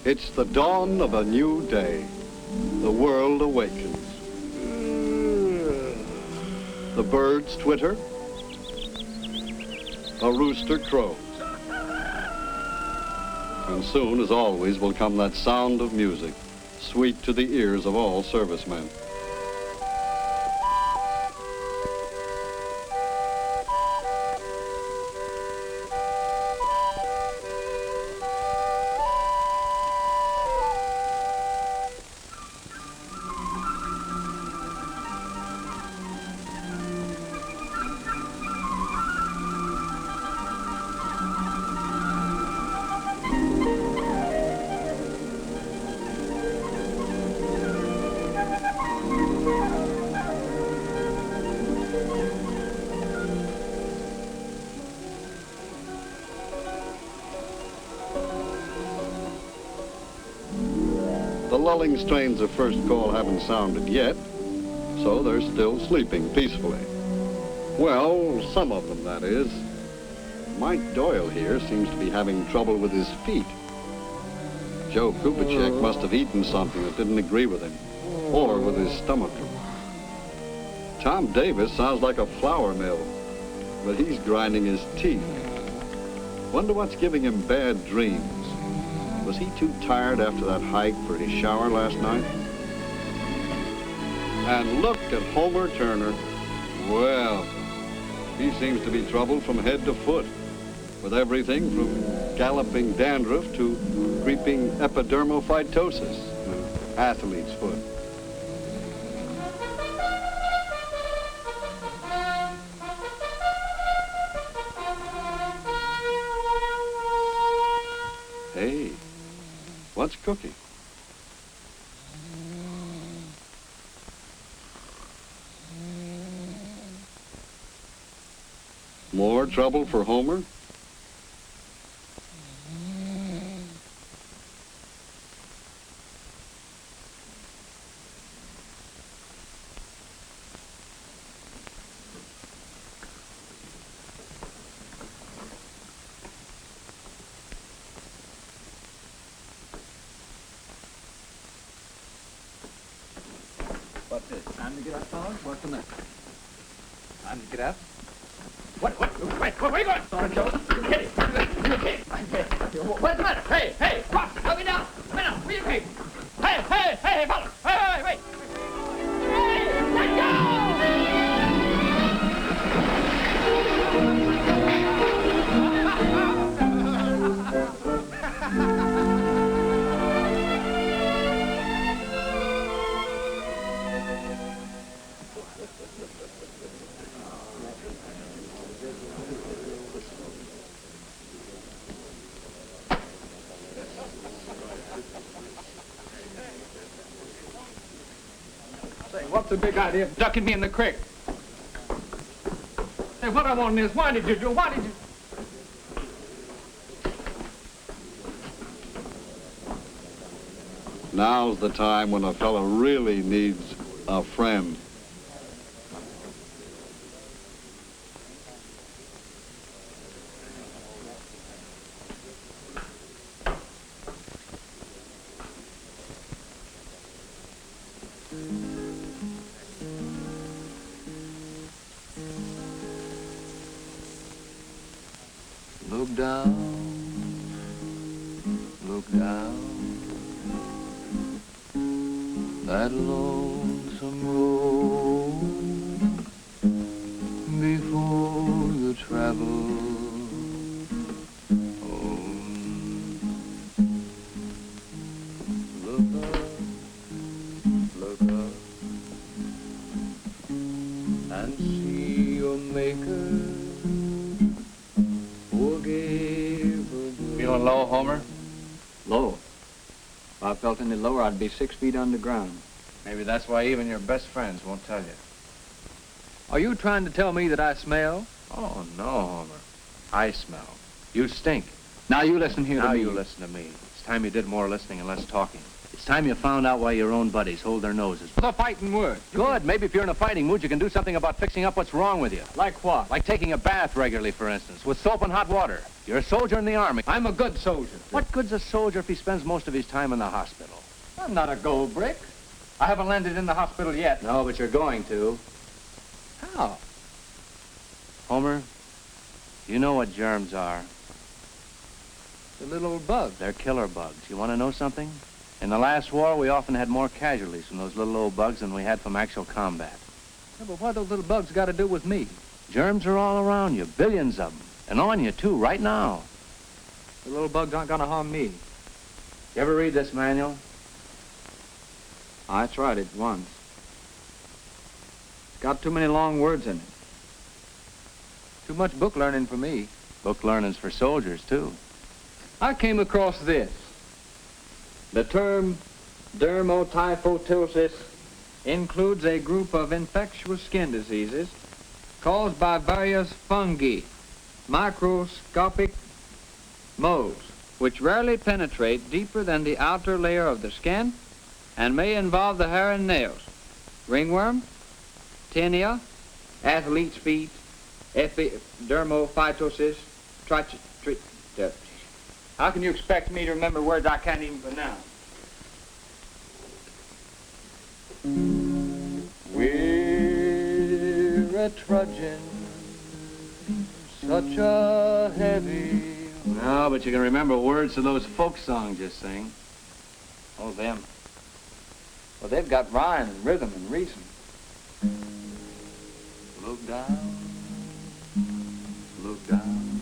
It's the dawn of a new day. The world awakens. The birds twitter. A rooster crows. And soon, as always, will come that sound of music, sweet to the ears of all servicemen. The lulling strains of first call haven't sounded yet, so they're still sleeping peacefully. Well, some of them, that is. Mike Doyle here seems to be having trouble with his feet. Joe Kupacek must have eaten something that didn't agree with him, or with his stomach. Tom Davis sounds like a flour mill, but he's grinding his teeth. Wonder what's giving him bad dreams. Was he too tired after that hike for his shower last night? And look at Homer Turner. Well, he seems to be troubled from head to foot, with everything from galloping dandruff to creeping epidermophytosis, athlete's foot. Hey. What's cooking? More trouble for Homer? What's this? Time to get up, fellas? What's the matter? Time to get up? Wait, where you going? Sergeant Jones, you kidding? You kidding? What's the matter? Hey, Rock, help me down. Where you going? Hey, fellas, wait. Hey, let go! What's the big idea of ducking me in the creek? Say, what I want is, why did you? Now's the time when a fella really needs a friend. Look down, that lonesome road before you travel home. Look up, and see your maker. Feeling low, Homer? Low? If I felt any lower, I'd be 6 feet underground. Maybe that's why even your best friends won't tell you. Are you trying to tell me that I smell? Oh, no, Homer. I smell. You stink. Now you listen here to me. Now you listen to me. It's time you did more listening and less talking. It's time you found out why your own buddies hold their noses. The fighting word. Good. Maybe if you're in a fighting mood, you can do something about fixing up what's wrong with you. Like what? Like taking a bath regularly, for instance, with soap and hot water. You're a soldier in the Army. I'm a good soldier. What good's a soldier if he spends most of his time in the hospital? I'm not a gold brick. I haven't landed in the hospital yet. No, but you're going to. How? Homer, you know what germs are. The little bugs. They're killer bugs. You want to know something? In the last war, we often had more casualties from those little old bugs than we had from actual combat. Yeah, but what those little bugs got to do with me? Germs are all around you, billions of them. And on you, too, right now. The little bugs aren't going to harm me. You ever read this manual? I tried it once. It's got too many long words in it. Too much book learning for me. Book learning's for soldiers, too. I came across this. The term dermatotyphosis includes a group of infectious skin diseases caused by various fungi, microscopic moles, which rarely penetrate deeper than the outer layer of the skin and may involve the hair and nails. Ringworm, tinea, athlete's feet, epidermophytosis, How can you expect me to remember words I can't even pronounce? We're a-trudging such a heavy... No, but you can remember words to those folk songs you sing. Oh, them. Well, they've got rhyme and rhythm and reason. Look down, look down,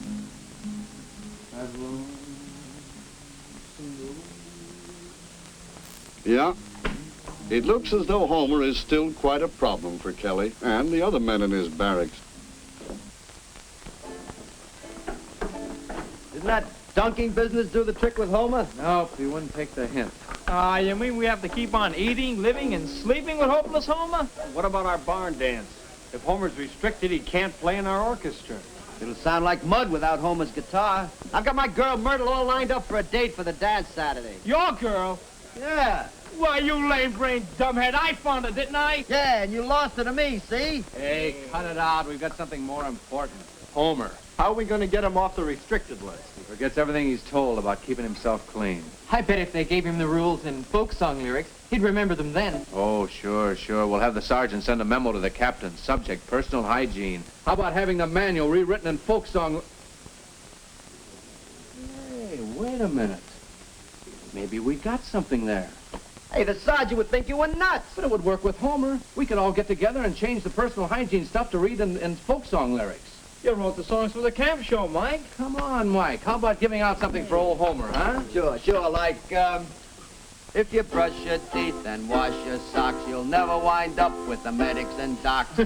as low. Yeah, it looks as though Homer is still quite a problem for Kelly and the other men in his barracks. Didn't that dunking business do the trick with Homer? Nope, he wouldn't take the hint. You mean we have to keep on eating, living, and sleeping with hopeless Homer? What about our barn dance? If Homer's restricted, he can't play in our orchestra. It'll sound like mud without Homer's guitar. I've got my girl Myrtle all lined up for a date for the dance Saturday. Your girl? Yeah. Why, you lame-brained dumbhead, I found her, didn't I? Yeah, and you lost her to me, see? Hey, cut it out. We've got something more important. Homer. How are we going to get him off the restricted list? He forgets everything he's told about keeping himself clean. I bet if they gave him the rules in folk song lyrics, he'd remember them then. Oh, sure. We'll have the sergeant send a memo to the captain. Subject, personal hygiene. How about having the manual rewritten in folk song? Hey, wait a minute. Maybe we got something there. Hey, the sergeant would think you were nuts. But it would work with Homer. We could all get together and change the personal hygiene stuff to read in folk song lyrics. You wrote the songs for the camp show, Mike. Come on, Mike. How about giving out something for old Homer, huh? Sure, like, if you brush your teeth and wash your socks, you'll never wind up with the medics and docs.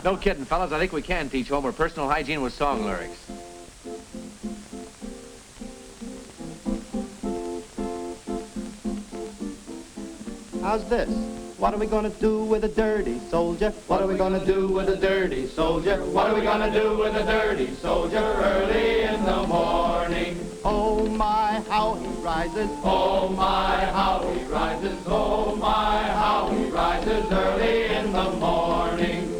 No kidding, fellas. I think we can teach Homer personal hygiene with song lyrics. How's this? What are we gonna do with a dirty soldier? What are we gonna do with a dirty soldier? What are we gonna do with a dirty soldier early in the morning? Oh my, how he rises. Oh my, how he rises. Oh my, how he rises early in the morning.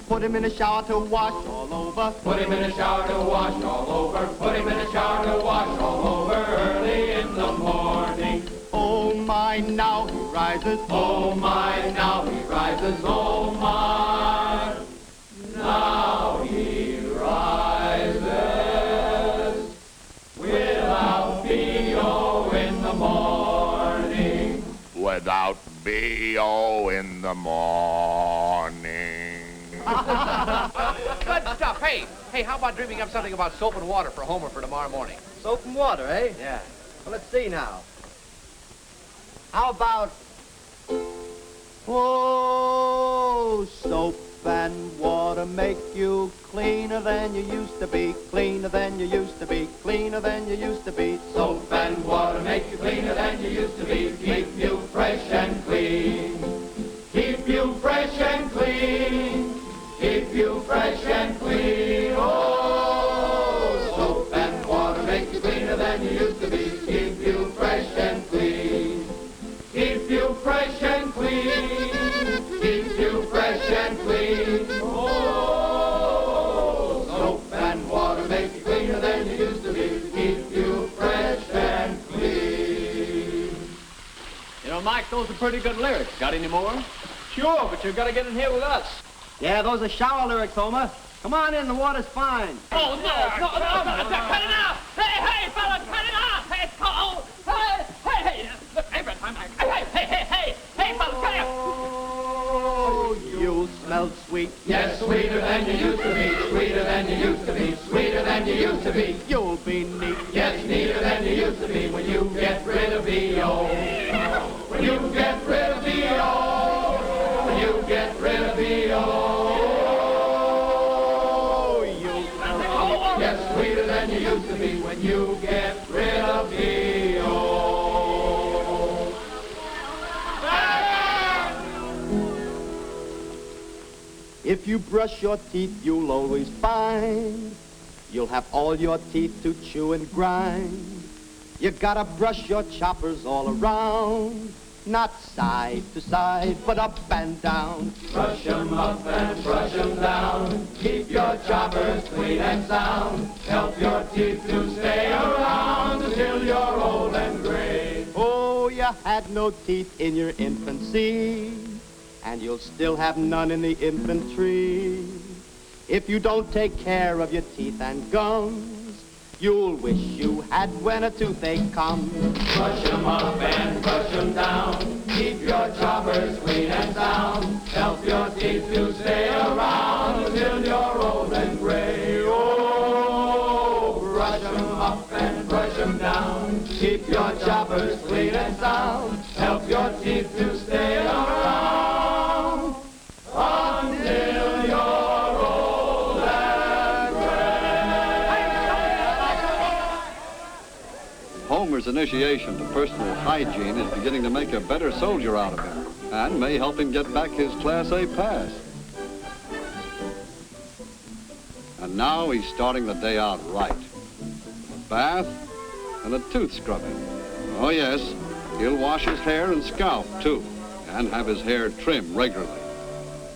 Put him in a shower to wash all over. Put him in a shower to wash all over. Put him in a shower to wash all over early in the morning. Oh my, now he rises. Oh my, now he rises. Oh my, now he rises. Without B.O. in the morning. Without B.O. in the morning. Good stuff. Hey, how about dreaming up something about soap and water for Homer for tomorrow morning? Soap and water, eh? Yeah. Well, let's see now. How about... Oh, soap and water make you cleaner than you used to be, cleaner than you used to be, cleaner than you used to be. Soap and water make you cleaner than you used to be, keep you fresh and clean. Keep you fresh and clean. Keep you fresh and Well, Mike, those are pretty good lyrics. Got any more? Sure, but you've got to get in here with us. Yeah, those are shower lyrics, Homer. Come on in, the water's fine. Oh, no, cut it out! Hey, fella, cut it out! Hey, oh, hey, look, every time hey, fella, cut it out! Oh, you smell sweet. Yes, sweeter than you used to be, sweeter than you used to be, sweeter than you used to be. You'll be neat. Yes, neater than you used to be when you get rid of B.O. When you get rid of B.O. When you get rid of B.O. Yes, sweeter than you used to be when you get rid of B.O. If you brush your teeth, you'll always find you'll have all your teeth to chew and grind. You gotta brush your choppers all around, not side to side, but up and down. Brush 'em up and brush 'em down. Keep your choppers clean and sound. Help your teeth to stay around until you're old and gray. Oh, you had no teeth in your infancy, and you'll still have none in the infantry. If you don't take care of your teeth and gums, you'll wish you had when a toothache comes. Brush 'em up and brush 'em down. Keep your choppers clean and sound. Help your teeth to stay around until you're old and gray. Oh, brush 'em up and brush 'em down. Keep your choppers clean and sound. Help your teeth to stay around until you're old and gray. Homer's initiation to personal hygiene is beginning to make a better soldier out of him and may help him get back his Class A pass. And now he's starting the day out right. A bath and a tooth scrubbing. Oh yes, he'll wash his hair and scalp too, and have his hair trimmed regularly.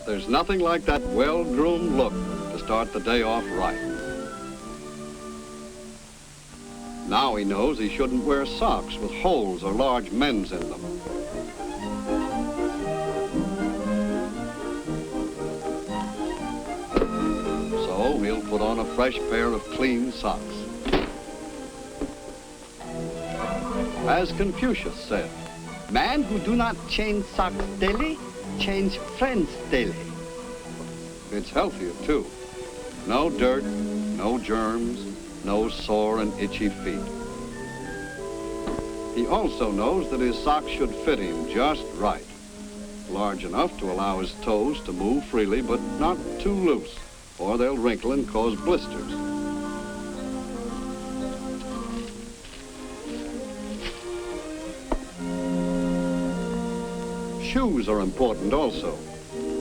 There's nothing like that well-groomed look to start the day off right. Now he knows he shouldn't wear socks with holes or large mends in them. So he'll put on a fresh pair of clean socks. As Confucius said, Man who do not change socks daily, change friends daily. it's healthier too. No dirt, no germs, no sore and itchy feet. He also knows that his socks should fit him just right. Large enough to allow his toes to move freely, but not too loose, or they'll wrinkle and cause blisters. Shoes are important also.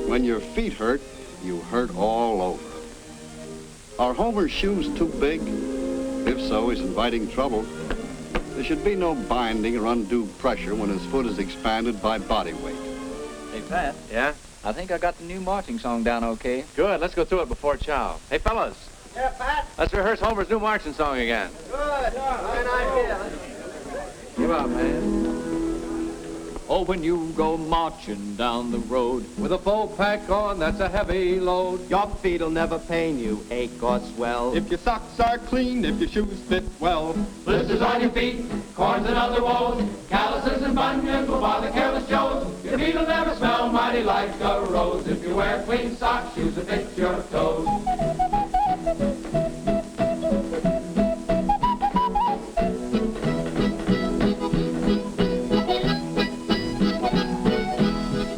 When your feet hurt, you hurt all over. Are Homer's shoes too big? If so, he's inviting trouble. There should be no binding or undue pressure when his foot is expanded by body weight. Hey, Pat. Yeah? I think I got the new marching song down okay. Good. Let's go through it before chow. Hey, fellas. Yeah, Pat. Let's rehearse Homer's new marching song again. Good. Fine idea. Give up, man. Oh, when you go marching down the road With a full pack on, that's a heavy load. Your feet'll never pain you, ache or swell. If your socks are clean, if your shoes fit well. Blisters on your feet, corns and other woes, calluses and bunions will bother careless Joes. Your feet will never smell mighty like a rose if you wear clean socks, shoes that fit your toes.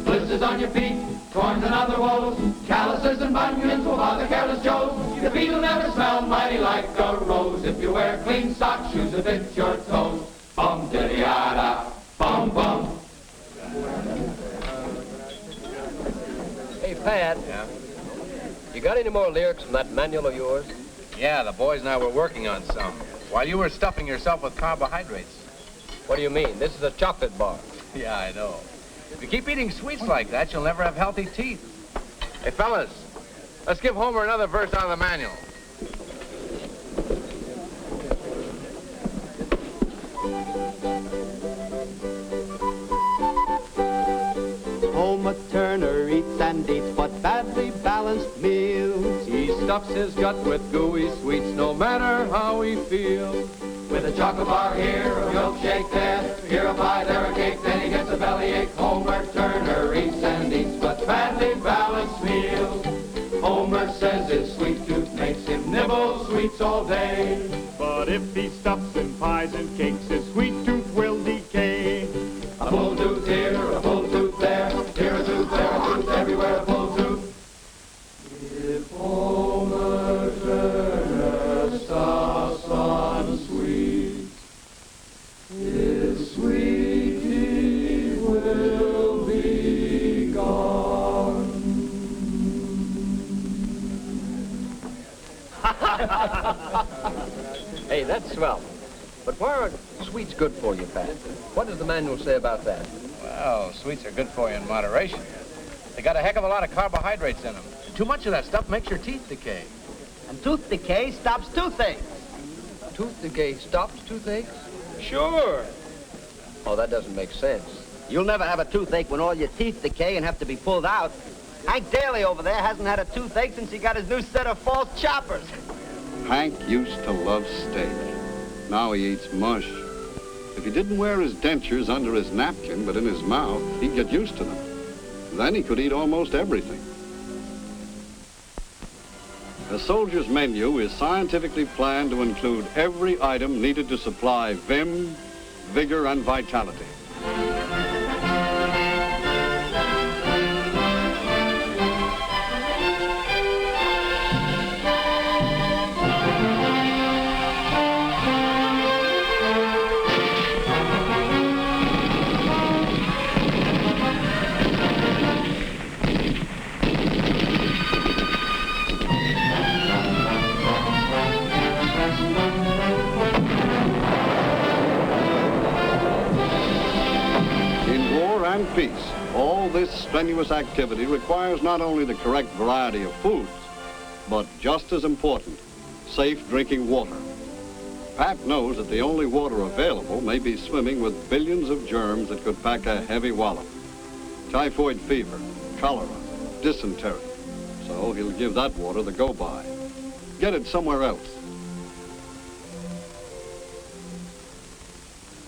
Blisters on your feet, corns and other woes, calluses and bunions will bother careless Joes. Your feet will never smell mighty like a rose if you wear clean socks, shoes that fit your toes. Bum diddy yada, bum bum. Hey, Pat. Yeah? You got any more lyrics from that manual of yours? Yeah, the boys and I were working on some. While you were stuffing yourself with carbohydrates. What do you mean? This is a chocolate bar. Yeah, I know. If you keep eating sweets like that, you'll never have healthy teeth. Hey, fellas, let's give Homer another verse out of the manual. and eats but badly balanced meals. He stuffs his gut with gooey sweets no matter how he feels. With a chocolate bar here, a milkshake there, here a pie, there a cake, then he gets a bellyache. Homer Turner eats and eats but badly balanced meals. Homer says his sweet tooth makes him nibble sweets all day. But if he stuffs in pies and cakes, his sweet tooth will decay. A full tooth here, a full tooth there, here a tooth, there a tooth, everywhere a full tooth. If Homer Turner stuffs on sweets, his sweet teeth will be gone. Hey, that's swell. But why aren't sweets good for you, Pat? What does the manual say about that? Well, sweets are good for you in moderation. They got a heck of a lot of carbohydrates in them. Too much of that stuff makes your teeth decay. And tooth decay stops toothache. Tooth decay stops toothaches? Sure. Oh, that doesn't make sense. You'll never have a toothache when all your teeth decay and have to be pulled out. Hank Daly over there hasn't had a toothache since he got his new set of false choppers. Hank used to love steak. Now he eats mush. If he didn't wear his dentures under his napkin, but in his mouth, he'd get used to them. Then he could eat almost everything. A soldier's menu is scientifically planned to include every item needed to supply vim, vigor, and vitality. Peace. All this strenuous activity requires not only the correct variety of foods, but just as important, safe drinking water. Pat knows that the only water available may be swimming with billions of germs that could pack a heavy wallop. Typhoid fever, cholera, dysentery. So he'll give that water the go-by. Get it somewhere else.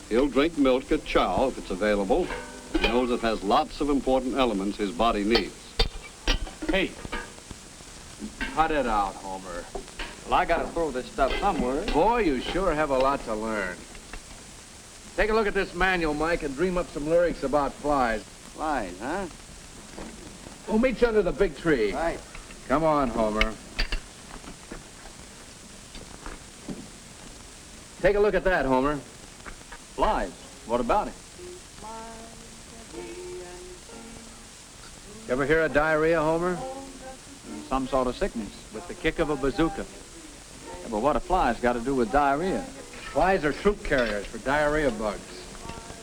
He'll drink milk at chow if it's available. He knows it has lots of important elements his body needs. Hey, cut it out, Homer. Well, I gotta throw this stuff somewhere. Boy, you sure have a lot to learn. Take a look at this manual, Mike, and dream up some lyrics about flies. Flies, huh? We'll meet you under the big tree. Right. Come on, Homer. Take a look at that, Homer. Flies. What about it? You ever hear of diarrhea, Homer? Some sort of sickness with the kick of a bazooka. Yeah, but what have flies got to do with diarrhea? Flies are troop carriers for diarrhea bugs.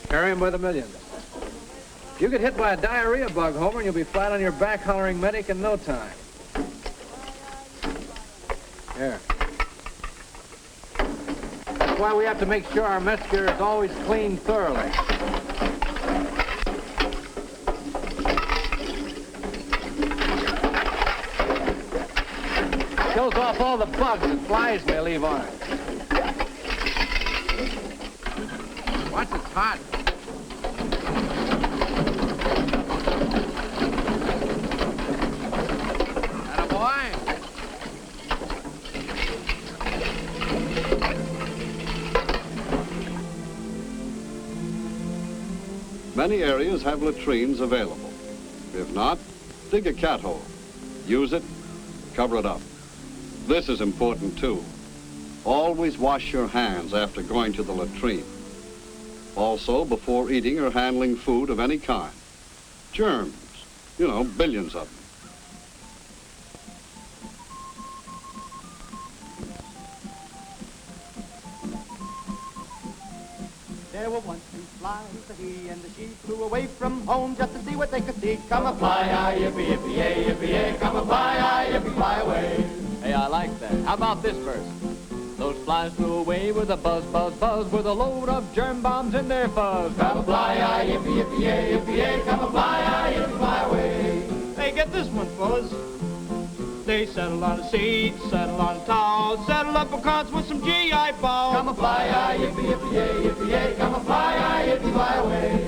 Carry them by the millions. If you get hit by a diarrhea bug, Homer, you'll be flat on your back hollering medic in no time. Here. That's why we have to make sure our mess gear is always cleaned thoroughly. Kills off all the bugs that flies may leave on it. Watch it's hot. Attaboy. Many areas have latrines available. If not, dig a cat hole. Use it, cover it up. This is important too. Always wash your hands after going to the latrine. Also before eating or handling food of any kind. Germs, you know, billions of them. There were once two flies, the he and the she flew away from home just to see what they could see. Come a fly, aye, yippee, yippee, yay, yippee, yay. Come a fly, aye, yippee, fly away. Hey, I like that. How about this verse? Those flies flew away with a buzz, buzz, buzz, with a load of germ bombs in their fuzz. Come a fly, aye, yippee, yippee, yay, yippee, yay. Come a fly, aye, yippee, fly away. Hey, get fellas. They settled on a seat, settled on a towel, settled up across with some GI balls. Come a fly, ah, yippee, yippee, yay, yippee, yay. Come a fly, ah, yippee, fly away.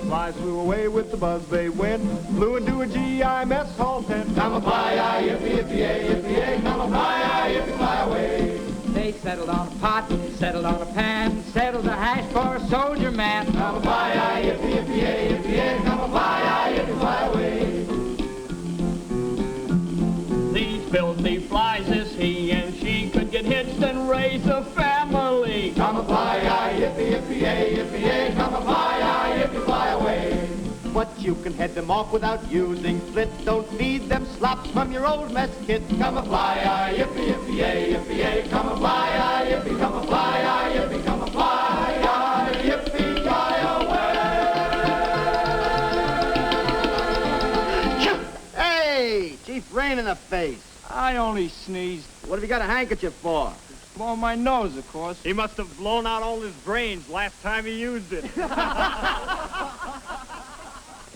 Flies flew away with the buzz, they went, flew into a GI mess hall tent. Come a fly, ah, yippee, yippee, yay, yippee, yay. Come a fly, ah, yippee, fly away. They settled on a pot, settled on a pan, settled a hash for a soldier man. Come a fly, ah, yippee, yippee, yay, yippee, yay. Come a fly, ah, yippee, fly away. These filthy flies, this he and she could get hitched and raise a family. Come a fly, ah, yippee, yippee, yay, yippee, yay. Come a fly, ah, yippee, fly away. But you can head them off without using split. Don't feed them slops from your old mess kit. Come a fly, ah, yippee, yippee, yay, yippee, yay. Come a fly, ah, yippee, come a fly, ah, yippee, come a fly, ah, yippee, fly away. Hey, Chief, rain in the face. I only sneezed. What have you got a handkerchief for? Blowing my nose, of course. He must have blown out all his brains last time he used it.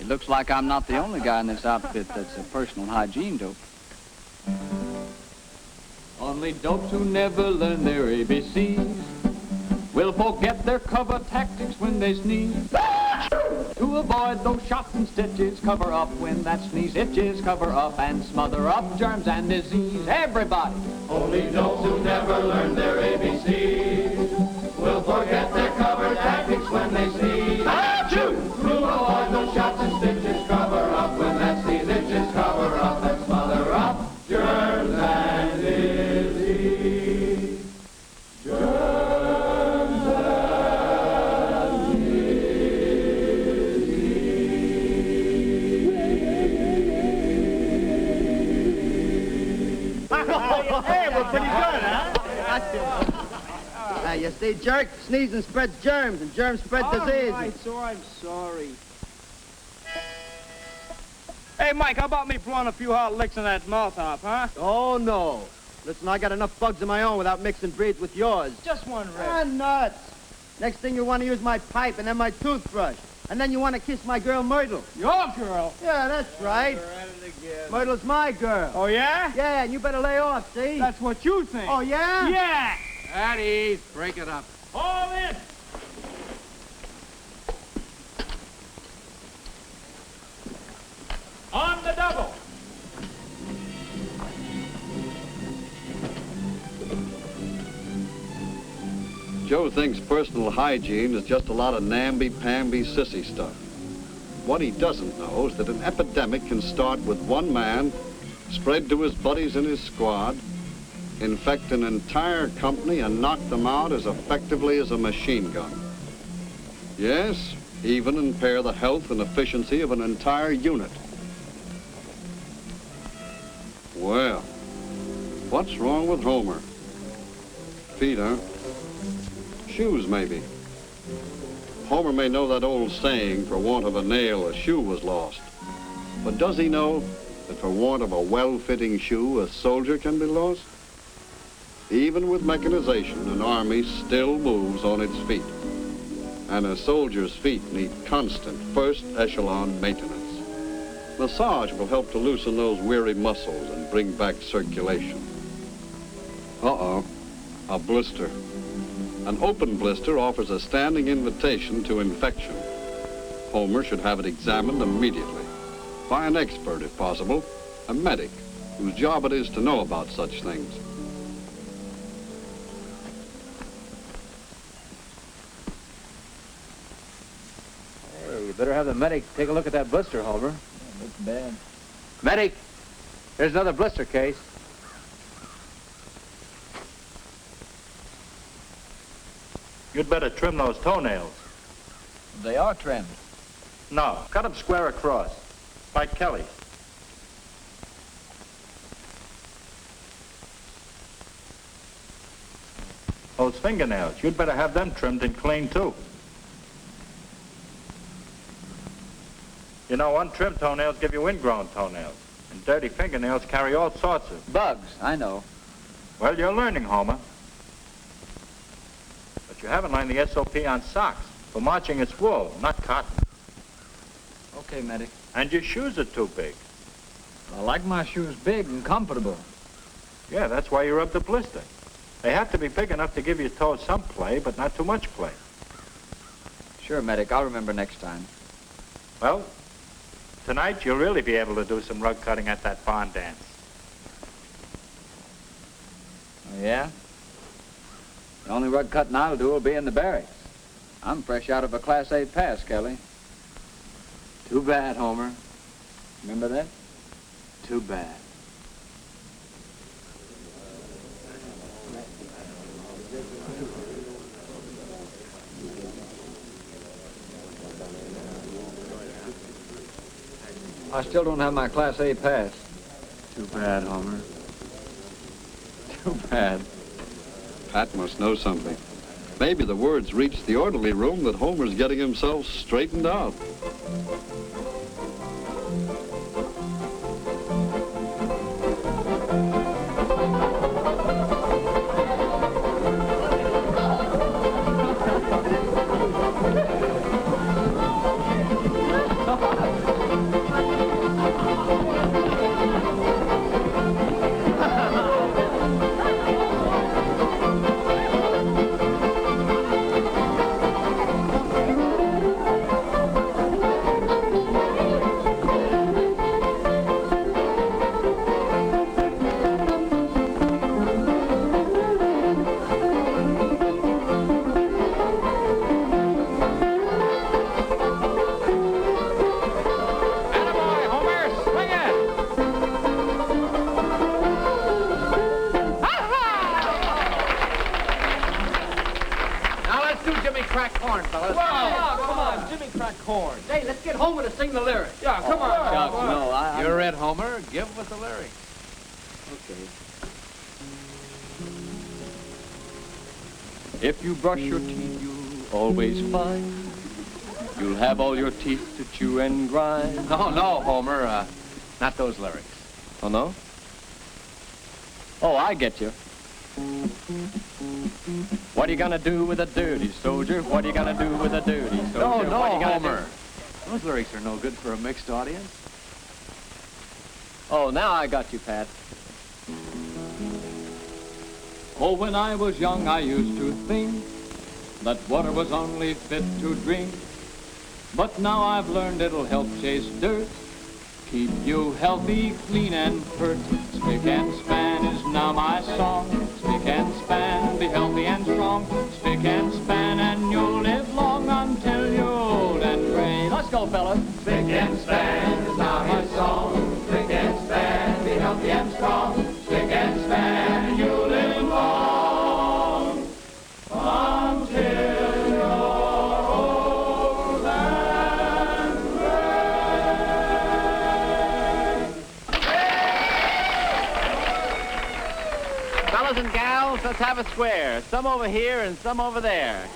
It looks like I'm not the only guy in this outfit that's a personal hygiene dope. Only dopes who never learn their ABCs will forget their cover tactics when they sneeze. To avoid those shots and stitches, cover up when that sneeze itches, cover up and smother up germs and disease. Everybody! Only those who never learn their ABCs will forget their cover tactics when they sneeze. Achoo! To avoid those shots and stitches, cover up when that sneeze itches, cover up and smother up germs and disease. Germs and Hey, we're pretty good, huh? You see, jerk, sneezing spreads germs, and germs spread disease. All right, so I'm sorry. Hey, Mike, how about me blowing a few hot licks in that mouth off, huh? Oh, no. Listen, I got enough bugs of my own without mixing breeds with yours. Just one rip. Ah, nuts. Next thing you want to use my pipe and then my toothbrush. And then you want to kiss my girl Myrtle. Your girl? Yeah, that's right. Myrtle's my girl. Oh, yeah? Yeah, and you better lay off, see? That's what you think. Oh, yeah? Yeah. At ease. Break it up. All in. On the double. Joe thinks personal hygiene is just a lot of namby-pamby sissy stuff. What he doesn't know is that an epidemic can start with one man, spread to his buddies in his squad, infect an entire company and knock them out as effectively as a machine gun. Yes, even impair the health and efficiency of an entire unit. Well, what's wrong with Homer? Feet, huh? Shoes, maybe. Homer may know that old saying, for want of a nail, a shoe was lost. But does he know that for want of a well-fitting shoe, a soldier can be lost? Even with mechanization, an army still moves on its feet. And a soldier's feet need constant first echelon maintenance. Massage will help to loosen those weary muscles and bring back circulation. Uh-oh, a blister. An open blister offers a standing invitation to infection. Homer should have it examined immediately. By an expert, if possible, a medic, whose job it is to know about such things. Hey, you better have the medic take a look at that blister, Homer. Looks bad. Medic, here's another blister case. You'd better trim those toenails. They are trimmed. No, cut them square across, like Kelly's. Those fingernails, you'd better have them trimmed and cleaned too. You know, untrimmed toenails give you ingrown toenails, and dirty fingernails carry all sorts of... Bugs, I know. Well, you're learning, Homer. You haven't learned the SOP on socks. For marching, it's wool, not cotton. Okay, medic. And your shoes are too big. I like my shoes big and comfortable. Yeah, that's why you rubbed the blister. They have to be big enough to give your toes some play, but not too much play. Sure, medic. I'll remember next time. Well, tonight you'll really be able to do some rug cutting at that barn dance. Oh, yeah? The only rug cutting I'll do will be in the barracks. I'm fresh out of a Class A pass, Kelly. Too bad, Homer. Remember that? Too bad. I still don't have my Class A pass. Too bad, Homer. Too bad. Pat must know something. Maybe the word's reached the orderly room that Homer's getting himself straightened out. Hey, let's get Homer to sing the lyrics. Yeah, come on. Shucks, no, You're it, Homer. Give with the lyrics. Okay. If you brush your teeth, you'll always find you'll have all your teeth to chew and grind. No, Homer. Not those lyrics. Oh, no? Oh, I get you. What are you gonna do with a dirty soldier? What are you gonna do with a dirty soldier? No, what are you gonna Homer. do? Those lyrics are no good for a mixed audience. Oh, now I got you, Pat. Oh, when I was young, I used to think that water was only fit to drink. But now I've learned it'll help chase dirt, keep you healthy, clean, and pert. Spick and span is now my song. Spick and span, be healthy and strong. Spick and span, and you'll live long until you're old and gray. Let's go, fellas. Spick and span is now my song. Spick and span, be healthy and strong. Spick and span, and you'll live long until you're old and gray. Fellas and gals, let's have a square. Some over here and some over there.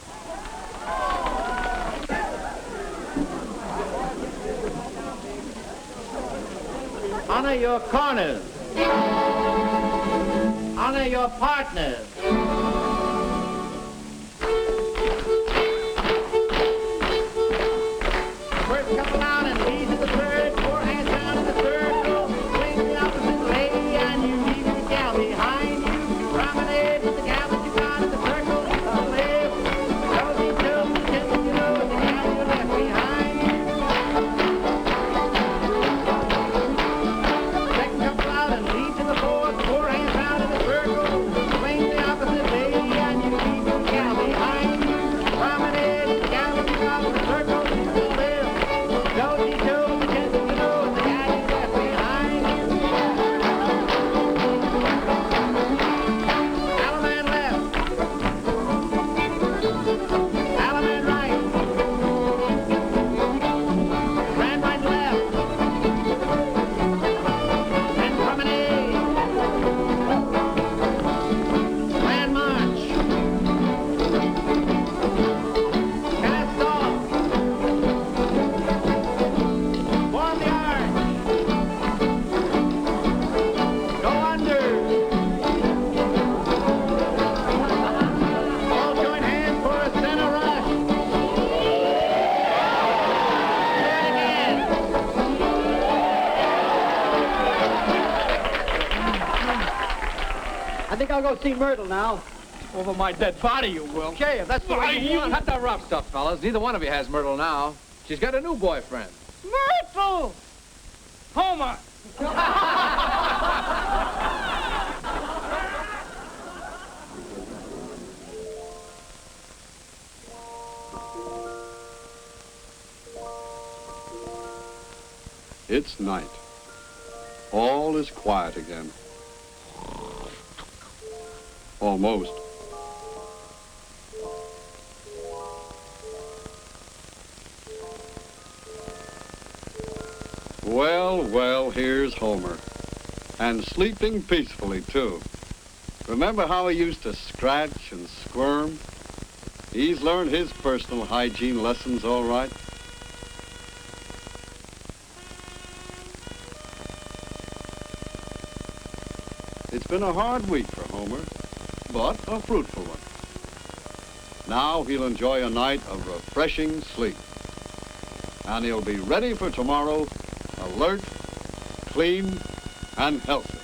Honor your corners. Honor your partners. First couple out and lead to the third. Four hands down in the circle. Swing the opposite leg and you leave your gal behind you. Promenade with the gal that you got in the circle. To the left. Cozy till the tip of your nose. The gal you left behind you. Second couple out and lead to the fourth. Four hands down in the circle. Swing the opposite leg I think I'll go see Myrtle now. Over my dead body, you will. Okay, if that's the way you want. Cut the rough stuff, fellas. Neither one of you has Myrtle now. She's got a new boyfriend. Myrtle! Homer! It's night. All is quiet again. Almost. Well, well, here's Homer. And sleeping peacefully, too. Remember how he used to scratch and squirm? He's learned his personal hygiene lessons all right. It's been a hard week for Homer, but a fruitful one. Now he'll enjoy a night of refreshing sleep. And he'll be ready for tomorrow, alert, clean, and healthy.